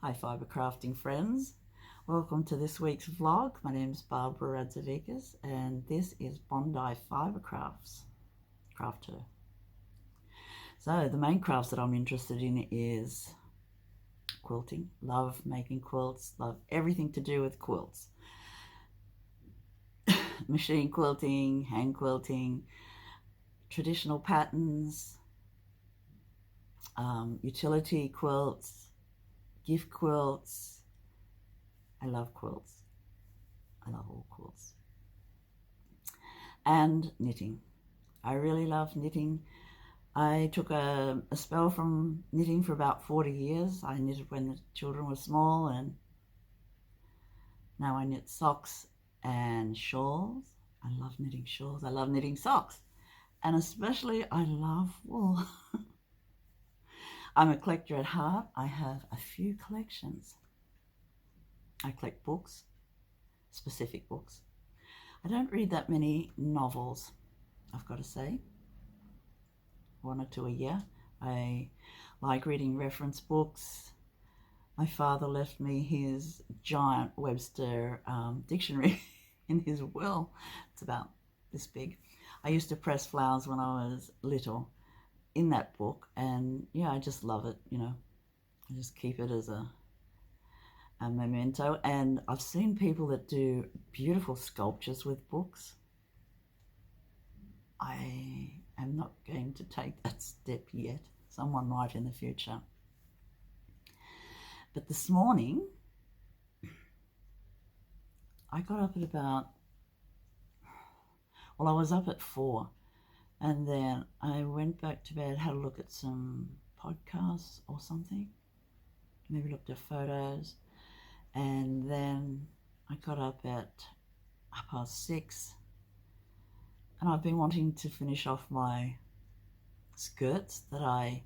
Hi Fibre Crafting friends, welcome to this week's vlog. My name's Barbara Radzevicius and this is Bondi Fibre Crafts. Crafter. So the main crafts that I'm interested in is quilting. Love making quilts, love everything to do with quilts. Machine quilting, hand quilting, traditional patterns, utility quilts, gift quilts. I love quilts. I love all quilts. And knitting. I really love knitting. I took a spell from knitting for about 40 years. I knitted when the children were small, and now I knit socks and shawls. I love knitting shawls. I love knitting socks. And especially I love wool. I'm a collector at heart. I have a few collections. I collect books, specific books. I don't read that many novels, I've got to say. 1 or 2 a year. I like reading reference books. My father left me his giant Webster dictionary in his will. It's about this big. I used to press flowers when I was little in that book, and yeah, I just love it, you know. I just keep it as a memento. And I've seen people that do beautiful sculptures with books. I am not going to take that step yet. Someone might in the future. But this morning, I got up at about, well, I was up at 4, and then I went back to bed, had a look at some podcasts or something, maybe looked at photos, and then I got up at 6:30, and I've been wanting to finish off my skirts that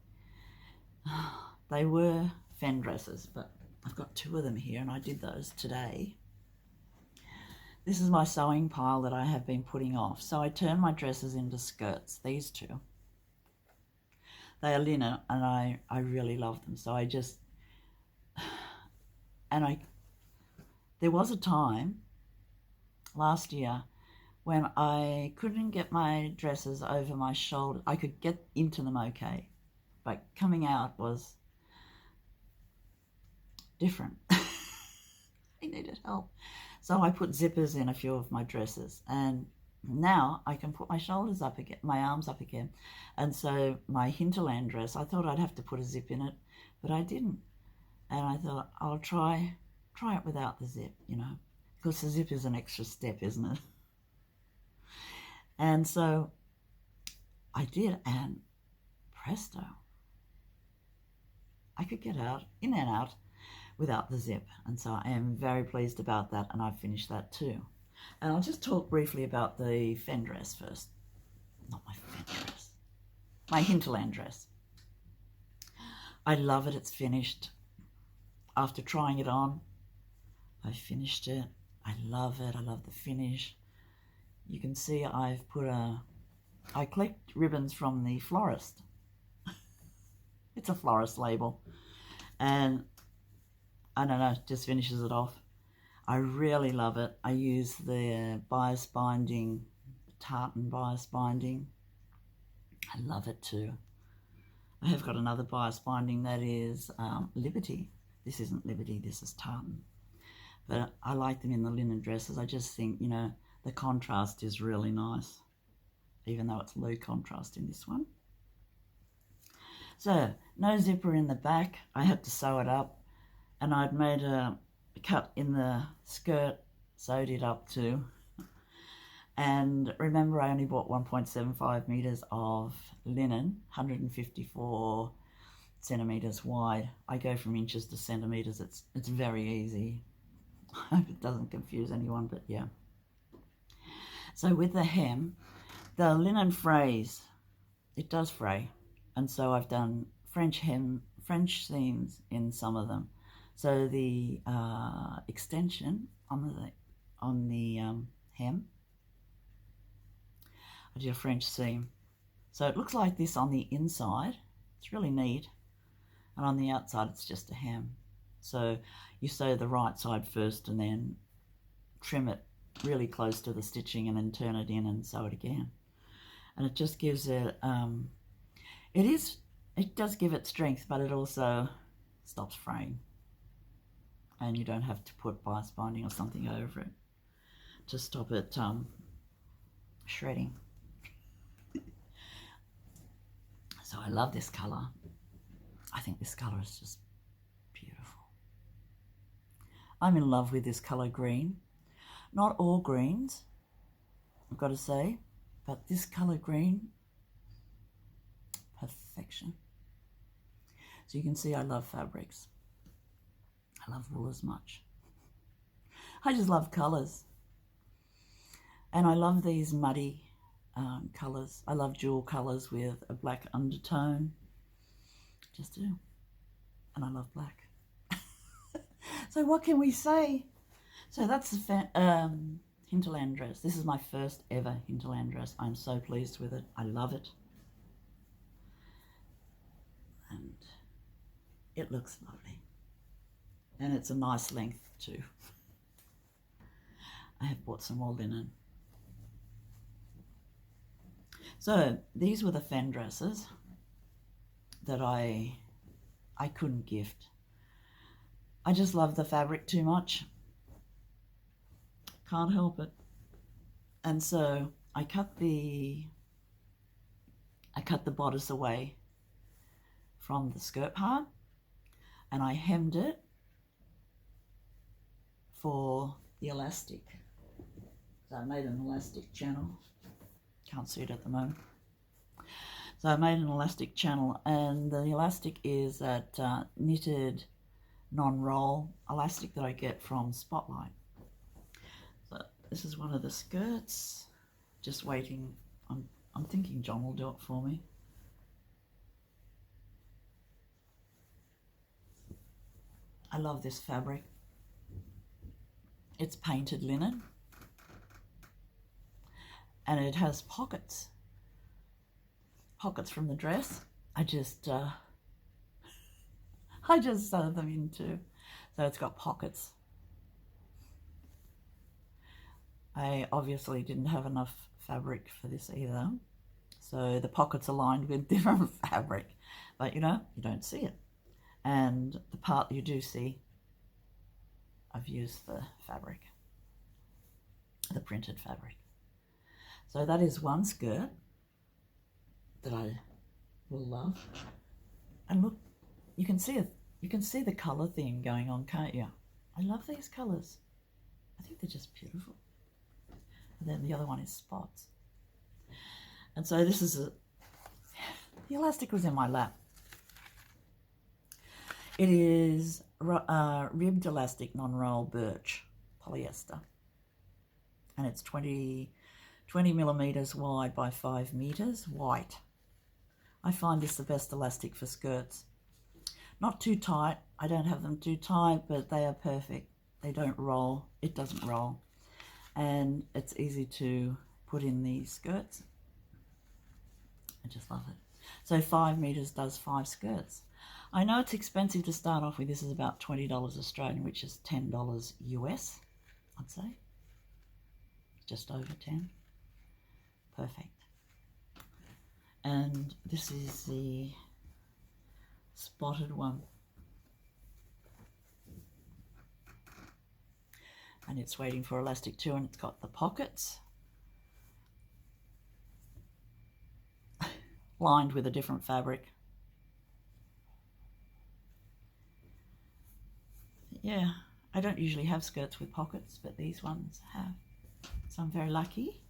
they were fen dresses, but I've got 2 of them here, and I did those today. This is my sewing pile that I have been putting off. So I turned my dresses into skirts, these 2. They are linen, and I really love them. So I just, and there was a time last year when I couldn't get my dresses over my shoulder. I could get into them okay, but coming out was different. I needed help. So I put zippers in a few of my dresses, and now I can put my shoulders up again, my arms up again. And so my Hinterland dress, I thought I'd have to put a zip in it, but I didn't. And I thought I'll try it without the zip, you know, because the zip is an extra step, isn't it? And so I did, and presto, I could get out, in and out, without the zip. And so I am very pleased about that, and I've finished that too. And I'll just talk briefly about the fen dress first. Not my fen dress, my Hinterland dress. I love it. It's finished. After trying it on, I finished it. I love it. I love the finish. You can see I've put I collect ribbons from the florist. It's a florist label, and I don't know, just finishes it off. I really love it. I use the bias binding, tartan bias binding. I love it too. I have got another bias binding that is Liberty. This isn't Liberty, this is tartan. But I like them in the linen dresses. I just think, you know, the contrast is really nice, even though it's low contrast in this one. So, no zipper in the back. I had to sew it up. And I'd made a cut in the skirt, sewed it up too. And remember, I only bought 1.75 meters of linen, 154 centimeters wide. I go from inches to centimeters. It's very easy. I hope it doesn't confuse anyone, but yeah. So with the hem, the linen frays. It does fray, and so I've done French seams in some of them. So the extension on the hem, I did a French seam. So it looks like this on the inside. It's really neat. And on the outside, it's just a hem. So you sew the right side first and then trim it really close to the stitching and then turn it in and sew it again. And it just gives it, it does give it strength, but it also stops fraying. And you don't have to put bias binding or something over it to stop it shredding. So I love this colour. I think this colour is just beautiful. I'm in love with this colour green. Not all greens, I've got to say, but this colour green, perfection. So you can see I love fabrics. I love wool as much. I just love colours. And I love these muddy colours. I love jewel colours with a black undertone. Just do. And I love black. So what can we say? So that's the Hinterland dress. This is my first ever Hinterland dress. I'm so pleased with it. I love it. And it looks lovely. And it's a nice length too. I have bought some more linen. So these were the fen dresses that I couldn't gift. I just love the fabric too much. Can't help it. And so I cut the bodice away from the skirt part and I hemmed it for the elastic. So I made an elastic channel. Can't see it at the moment. So I made an elastic channel, and the elastic is that knitted non-roll elastic that I get from Spotlight. So this is one of the skirts. Just waiting. I'm thinking John will do it for me. I love this fabric. It's painted linen. And it has pockets from the dress. I just sew them into, so it's got pockets. I obviously didn't have enough fabric for this either, so the pockets are lined with different fabric, but you know, you don't see it. And the part you do see, I've used the fabric, the printed fabric. So that is one skirt that I will love. And look, you can see it. You can see the colour theme going on, can't you? I love these colours. I think they're just beautiful. And then the other one is spots. And so this is the elastic was in my lap. It is ribbed elastic non-roll birch polyester. And it's 20 millimeters wide by 5 meters white. I find this the best elastic for skirts. Not too tight. I don't have them too tight, but they are perfect. They don't roll. It doesn't roll. And it's easy to put in these skirts. I just love it. So 5 meters does 5 skirts. I know it's expensive to start off with. This is about $20 Australian, which is $10 US, I'd say. Just over 10. Perfect. And this is the spotted one. And it's waiting for elastic too, and it's got the pockets lined with a different fabric. Yeah, I don't usually have skirts with pockets, but these ones have. So I'm very lucky.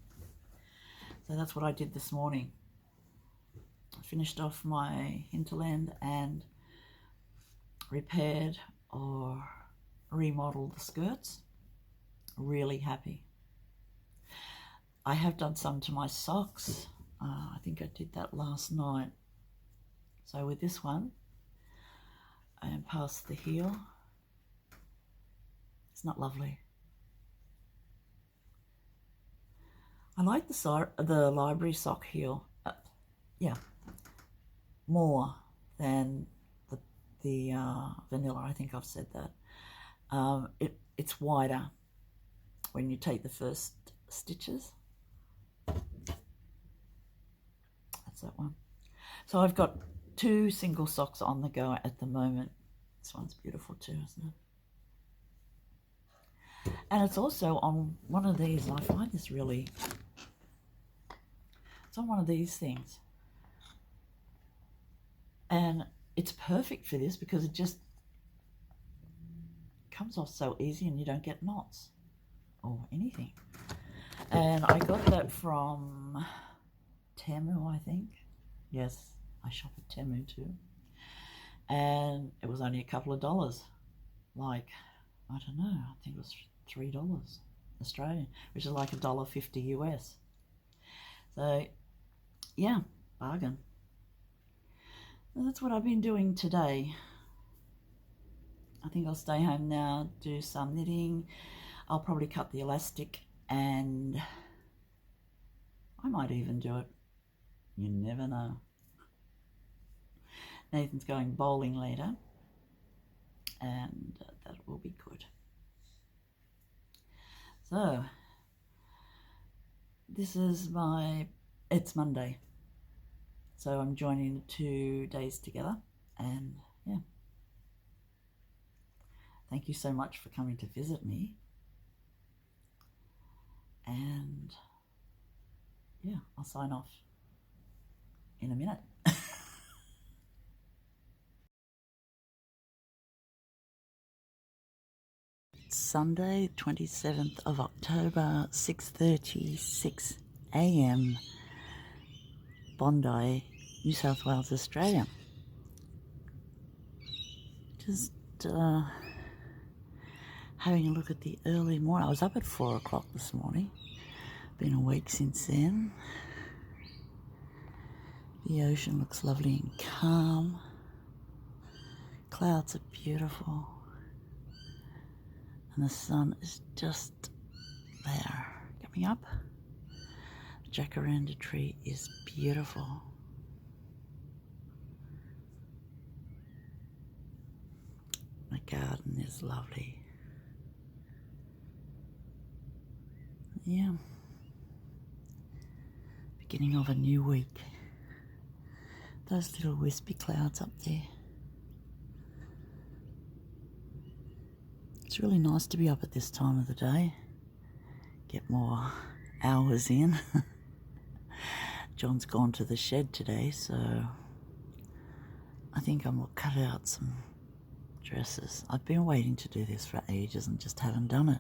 So that's what I did this morning. I finished off my hinterland and repaired or remodeled the skirts. Really happy. I have done some to my socks. I think I did that last night. So with this one, I am past the heel. It's not lovely. I like the library sock heel, more than the vanilla. I think I've said that. It's wider when you take the first stitches. That's that one. So I've got 2 single socks on the go at the moment. This one's beautiful too, isn't it? And it's also on one of these, and I find this really, it's on one of these things. And it's perfect for this because it just comes off so easy and you don't get knots or anything. And I got that from Temu, I think. Yes, I shop at Temu too. And it was only a couple of dollars. Like, I don't know, I think it was $3 Australian, which is like $1.50 US. So, yeah, bargain. And that's what I've been doing today. I think I'll stay home now, do some knitting. I'll probably cut the elastic, and I might even do it. You never know. Nathan's going bowling later, and that will be good. So, this is it's Monday. So I'm joining the 2 days together, and yeah. Thank you so much for coming to visit me. And yeah, I'll sign off in a minute. It's Sunday, 27th of October, 6:36 a.m. Bondi, New South Wales, Australia. Just having a look at the early morning. I was up at 4 o'clock this morning. Been awake since then. The ocean looks lovely and calm. Clouds are beautiful. And the sun is just there, coming up. The jacaranda tree is beautiful. The garden is lovely. Yeah. Beginning of a new week. Those little wispy clouds up there. It's really nice to be up at this time of the day. Get more hours in. John's gone to the shed today, so I think I'm going to cut out some dresses. I've been waiting to do this for ages and just haven't done it.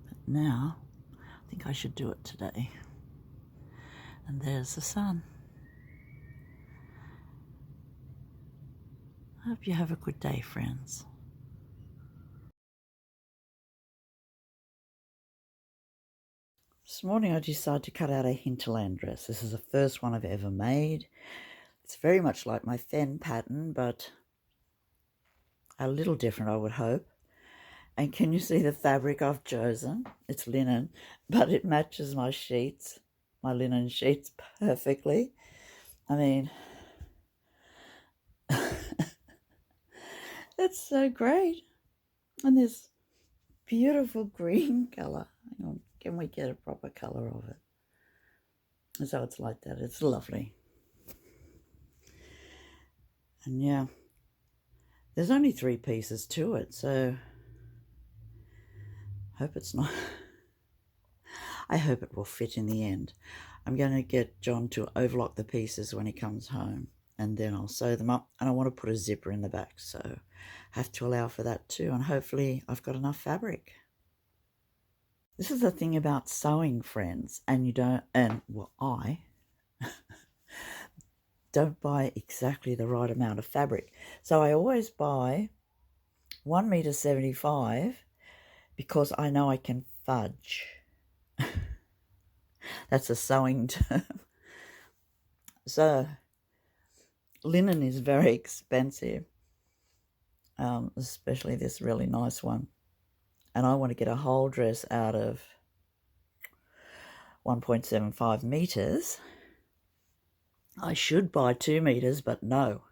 But now, I think I should do it today. And there's the sun. I hope you have a good day, friends. This morning I decided to cut out a hinterland dress. This is the first one I've ever made. It's very much like my Fen pattern, but a little different, I would hope. And can you see the fabric I've chosen? It's linen, but it matches my sheets, my linen sheets, perfectly. I mean, that's so great. And this beautiful green colour. Hang on, can we get a proper colour of it? So it's like that. It's lovely. And yeah, there's only 3 pieces to it, so hope it's not. I hope it will fit in the end. I'm going to get John to overlock the pieces when he comes home, and then I'll sew them up, and I want to put a zipper in the back, so have to allow for that too, and hopefully I've got enough fabric. This is the thing about sewing, friends, and you don't, and well, I don't buy exactly the right amount of fabric. So I always buy 1.75 meters because I know I can fudge. That's a sewing term. So linen is very expensive, especially this really nice one. And I want to get a whole dress out of 1.75 meters. I should buy 2 meters, but no.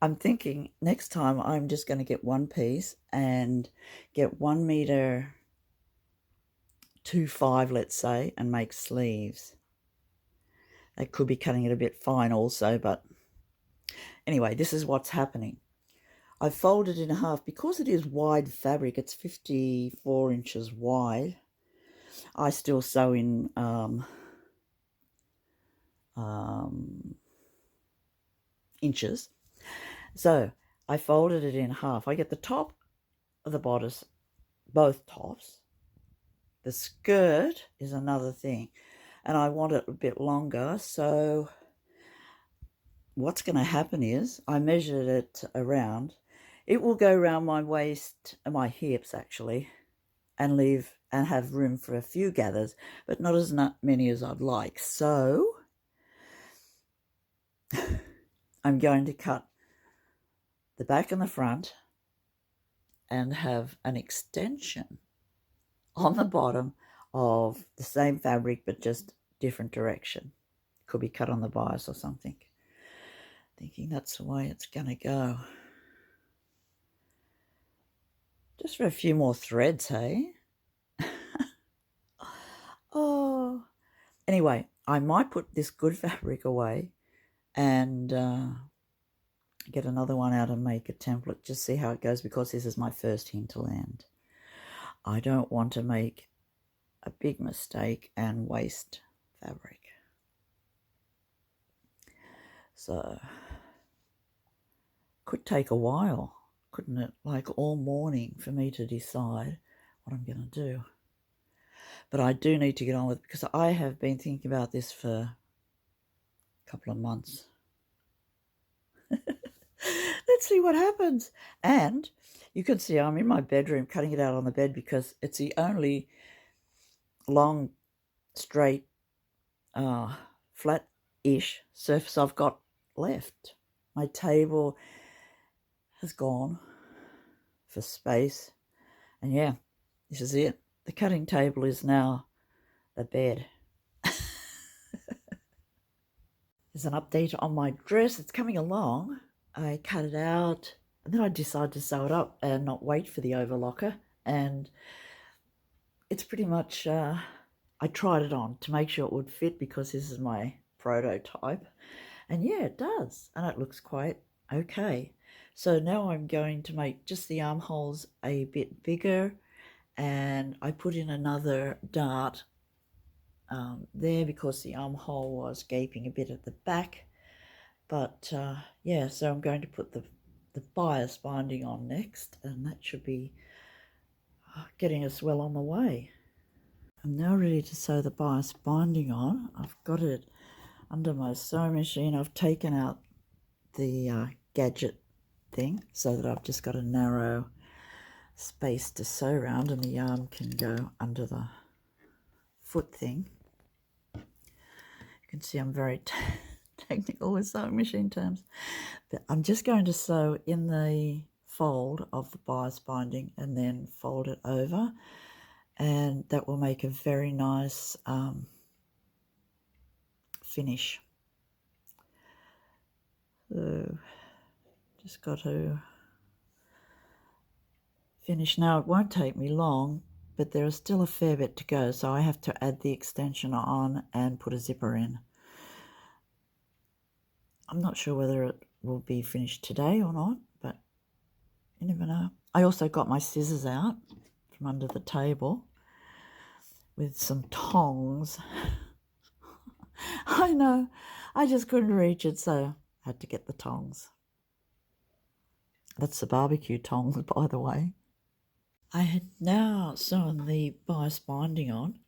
I'm thinking next time I'm just going to get one piece and get 1 meter 2.5, let's say, and make sleeves. I could be cutting it a bit fine also, but anyway, this is what's happening. I've folded in half because it is wide fabric. It's 54 inches wide. I still sew in inches. So I folded it in half. I get the top of the bodice, both tops. The skirt is another thing, and I want it a bit longer. So what's going to happen is I measured it around. It will go around my waist and my hips actually, and leave and have room for a few gathers, but not as many as I'd like. So I'm going to cut the back and the front and have an extension on the bottom of the same fabric but just different direction. Could be cut on the bias or something. Thinking that's the way it's going to go. Just for a few more threads, hey? Oh. Anyway, I might put this good fabric away and get another one out and make a template. Just see how it goes, because this is my first hinterland. I don't want to make a big mistake and waste fabric. So, could take a while, couldn't it? Like all morning for me to decide what I'm going to do. But I do need to get on with it, because I have been thinking about this for a couple of months. Let's see what happens. And you can see I'm in my bedroom cutting it out on the bed, because it's the only long, straight, flat-ish surface I've got left. My table has gone for space. And yeah, this is it. The cutting table is now the bed. There's an update on my dress. It's coming along. I cut it out, and then I decided to sew it up and not wait for the overlocker. And it's pretty much, I tried it on to make sure it would fit, because this is my prototype. And yeah, it does. And it looks quite okay. So now I'm going to make just the armholes a bit bigger, and I put in another dart there, because the armhole was gaping a bit at the back. But yeah, so I'm going to put the bias binding on next, and that should be getting us well on the way. I'm now ready to sew the bias binding on. I've got it under my sewing machine. I've taken out the gadget thing so that I've just got a narrow space to sew around, and the yarn can go under the foot thing. You can see I'm very technical with sewing machine terms, but I'm just going to sew in the fold of the bias binding and then fold it over, and that will make a very nice finish. So just got to finish now. It won't take me long, but there is still a fair bit to go, so I have to add the extension on and put a zipper in. I'm not sure whether it will be finished today or not, but you never know. I also got my scissors out from under the table with some tongs. I know, I just couldn't reach it, so I had to get the tongs. That's the barbecue tongs, by the way. I had now sewn the bias binding on,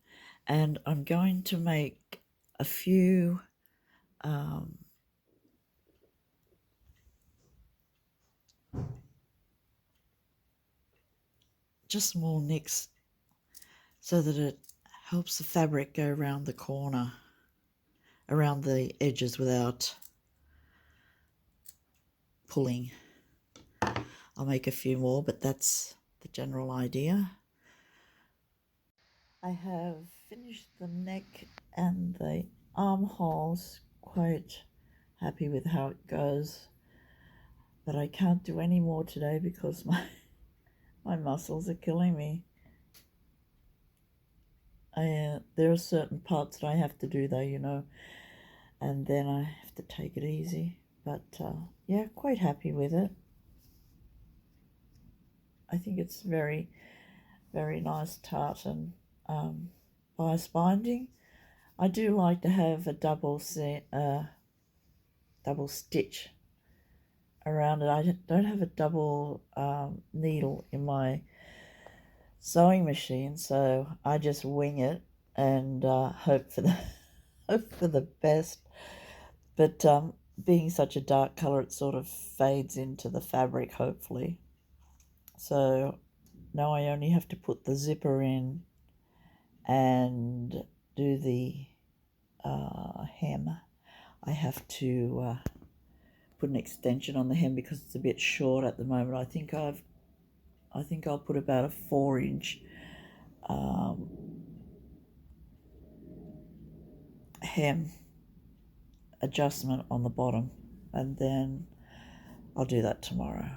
and I'm going to make a few just small nicks, so that it helps the fabric go around the corner, around the edges without pulling. I'll make a few more, but that's the general idea. I have finished the neck and the armholes. Quite happy with how it goes. but I can't do any more today because my muscles are killing me. There are certain parts that I have to do though, you know, and then I have to take it easy. But yeah, quite happy with it. I think it's very, very nice tartan bias binding. I do like to have a double stitch around it. I don't have a double needle in my sewing machine, so I just wing it and hope for the best. But being such a dark color, it sort of fades into the fabric, hopefully. So now I only have to put the zipper in and do the hem. I have to put an extension on the hem because it's a bit short at the moment. I think I'll put about a 4-inch hem adjustment on the bottom, and then I'll do that tomorrow.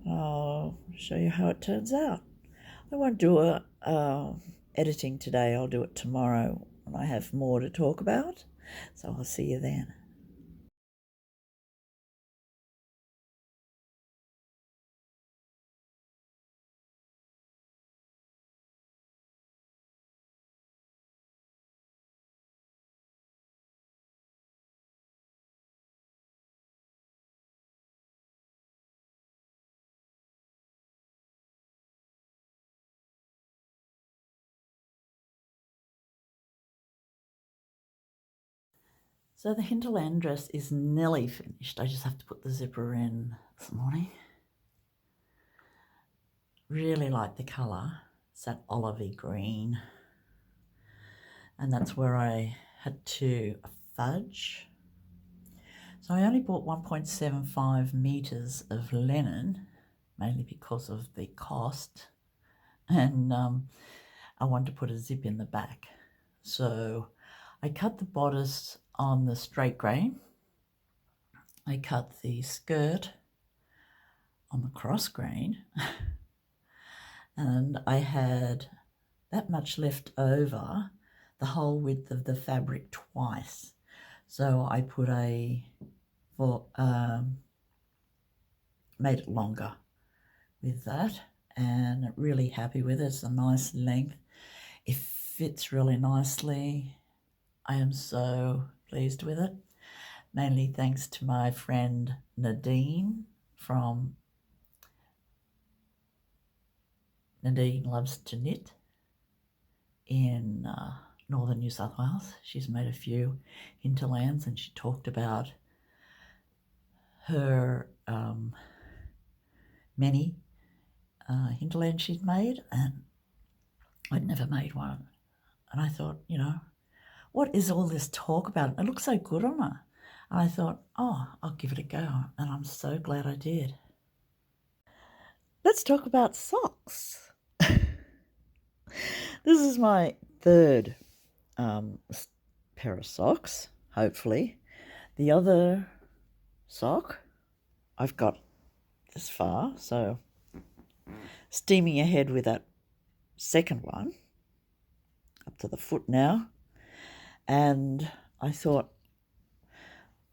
I'll show you how it turns out. I won't do editing today. I'll do it tomorrow when I have more to talk about. So I'll see you then. So the Hinterland dress is nearly finished. I just have to put the zipper in this morning. Really like the colour. It's that olivey green. And that's where I had to fudge. So I only bought 1.75 metres of linen, mainly because of the cost. And I wanted to put a zip in the back. So I cut the bodice on the straight grain. I cut the skirt on the cross grain. And I had that much left over, the whole width of the fabric twice. So I put made it longer with that, and really happy with it. It's a nice length. It fits really nicely. I am so pleased with it, mainly thanks to my friend Nadine from Nadine Loves to Knit in northern New South Wales. She's made a few hinterlands, and she talked about her many hinterlands she's made, and I'd never made one. And I thought, you know, what is all this talk about? It looks so good on her. And I thought, oh, I'll give it a go. And I'm so glad I did. Let's talk about socks. This is my third pair of socks, hopefully. The other sock I've got this far, so steaming ahead with that second one, up to the foot now. And I thought,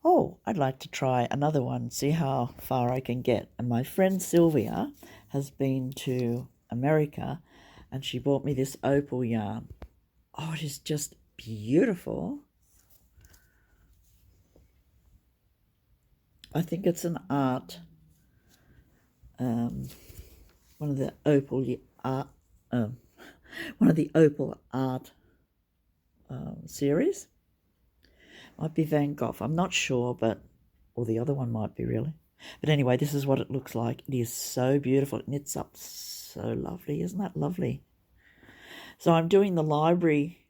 oh, I'd like to try another one, see how far I can get. And my friend Sylvia has been to America, and she bought me this opal yarn. Oh, it is just beautiful. I think it's an art, one of the opal art series. Might be Van Gogh, I'm not sure, or the other one might be really. But anyway, this is what it looks like. It is so beautiful. It knits up so lovely. Isn't that lovely? So I'm doing the library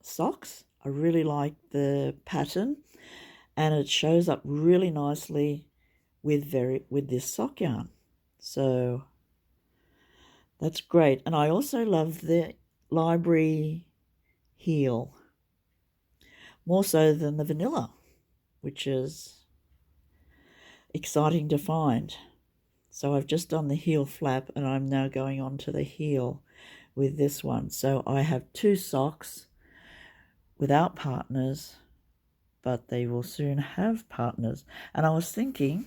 socks. I really like the pattern, and it shows up really nicely with this sock yarn. So that's great. And I also love the library heel, more so than the vanilla, which is exciting to find. So I've just done the heel flap and I'm now going on to the heel with this one. So I have 2 socks without partners, but they will soon have partners. And I was thinking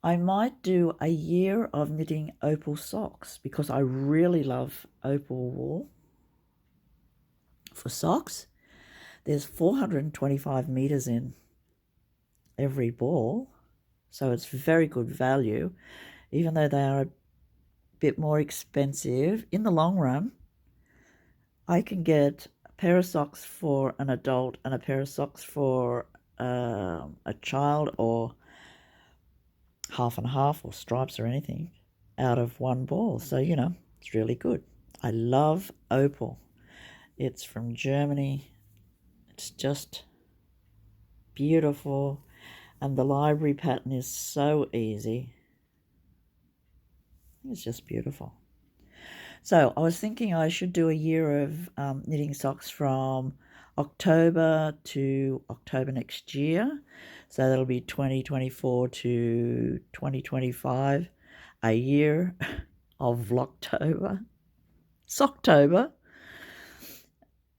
I might do a year of knitting opal socks because I really love opal wool for socks. There's 425 meters in every ball, so it's very good value, even though they are a bit more expensive. In the long run, I can get a pair of socks for an adult and a pair of socks for a child, or half and half, or stripes or anything, out of one ball. So, you know, it's really good. I love opal. It's from Germany. It's just beautiful. And the library pattern is so easy. It's just beautiful. So I was thinking I should do a year of knitting socks from October to October next year. So that'll be 2024 to 2025, a year of Vlogtober. Socktober.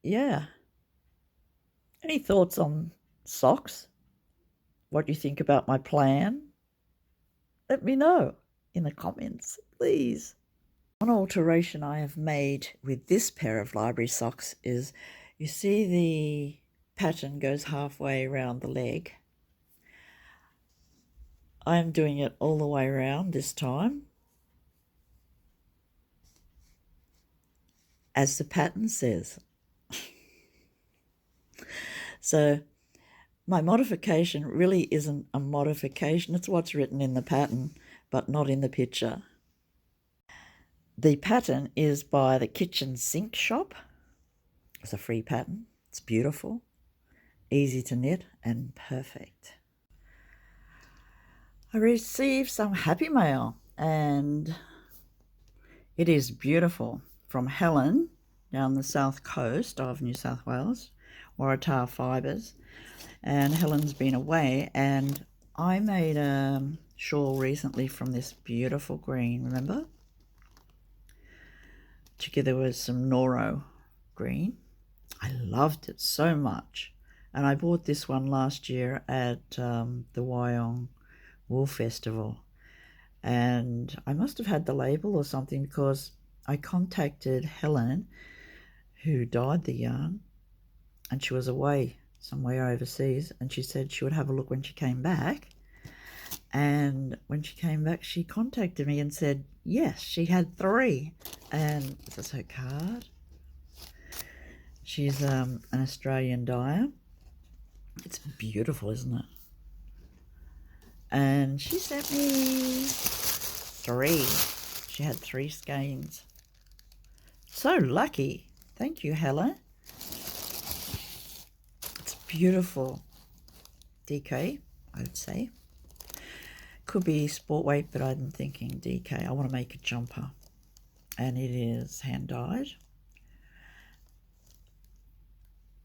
Yeah. Any thoughts on socks? What do you think about my plan? Let me know in the comments, please. One alteration I have made with this pair of library socks is, you see the pattern goes halfway around the leg. I'm doing it all the way around this time, as the pattern says. So my modification really isn't a modification. It's what's written in the pattern, but not in the picture. The pattern is by the Kitchen Sink Shop. It's a free pattern. It's beautiful, easy to knit, and perfect. I received some happy mail, and it is beautiful, from Helen down the south coast of New South Wales, Waratah Fibres. And Helen's been away, and I made a shawl recently from this beautiful green, remember? Together with some Noro green. I loved it so much. And I bought this one last year at the Wyong Wool Festival. And I must have had the label or something, because I contacted Helen, who dyed the yarn, and she was away somewhere overseas, and she said she would have a look when she came back. And when she came back, she contacted me and said yes, she had 3. And this is her card. She's an Australian dyer. It's beautiful, isn't it? And she sent me 3. She had 3 skeins. So lucky. Thank you, Helen. Beautiful DK, I would say. Could be sport weight, but I'm thinking DK. I want to make a jumper, and it is hand dyed.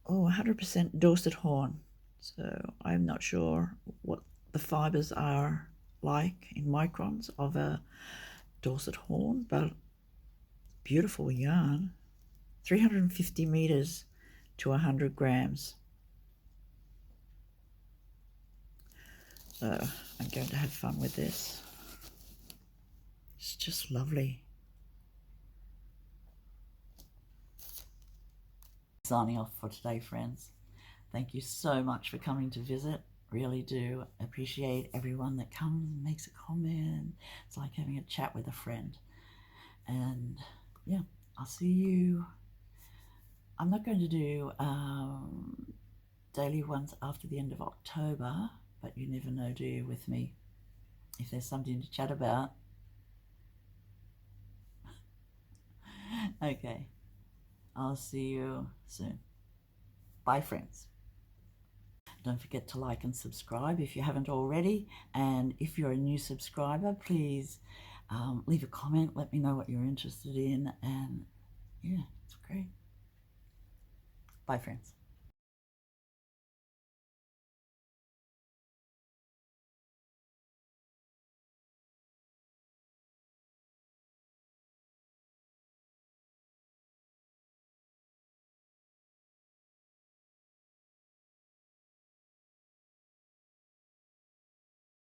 Oh, 100% Dorset horn. So I'm not sure what the fibers are like in microns of a Dorset horn, but beautiful yarn. 350 meters to 100 grams. So I'm going to have fun with this. It's just lovely. Signing off for today, friends. Thank you so much for coming to visit. Really do appreciate everyone that comes and makes a comment. It's like having a chat with a friend. And yeah, I'll see you. I'm not going to do daily ones after the end of October, but you never know, do you, with me, if there's something to chat about. Okay, I'll see you soon. Bye, friends. Don't forget to like and subscribe if you haven't already. And if you're a new subscriber, please leave a comment. Let me know what you're interested in. And yeah, it's great. Bye, friends.